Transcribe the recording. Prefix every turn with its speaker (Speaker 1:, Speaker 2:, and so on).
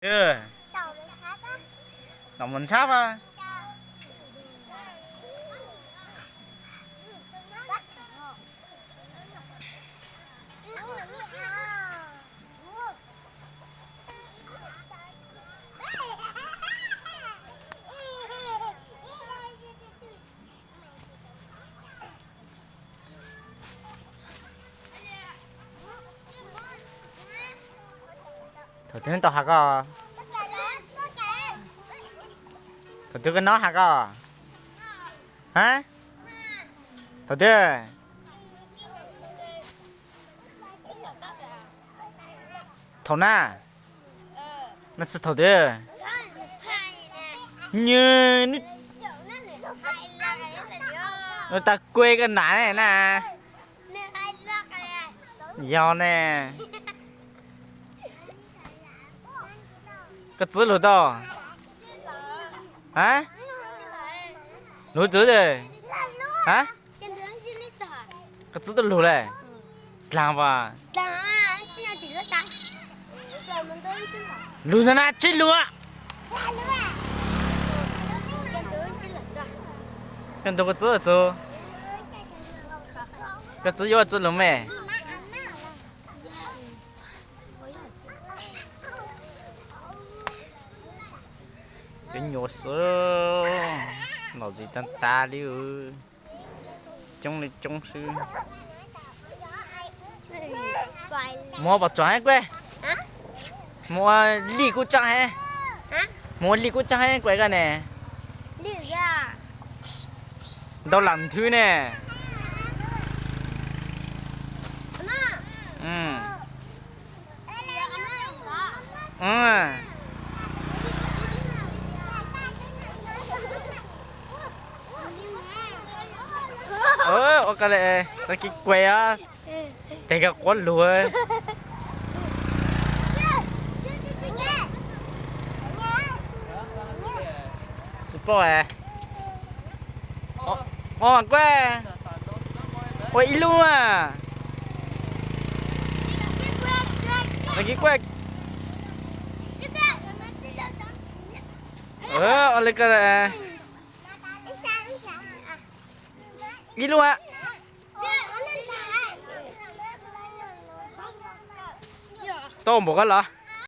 Speaker 1: Ừ, đồng mình sắp á. Thôi tiếng tao hả có. Thôi tiếng cái nó hả có. Hả? Thôi tiếng. Thôi na. Nó sẽ thôi tiếng. Như nó ta quê cái nãy này nè. Do nè. Cái chữ lụt đâu? Hả? Lụt chữ gì? Hả? Cái chữ lụt này. Làm vào. Lụt nó chết lụa. Cái đồ cái chữ là chữ. Cái chữ vô chữ lụt mẹ. Cái nhỏ sữa nó gì tan ta đi ư trong này trong sư mua bọc chó hết quê mua ly cút chăng hết mua ly cút chăng hết quê cái nè đâu làm thứ nè ok đấy cái quê á thì cái quán lúa super à quê quê luôn à cái quê oleh cái này đi luôn ạ tôm một cái lọ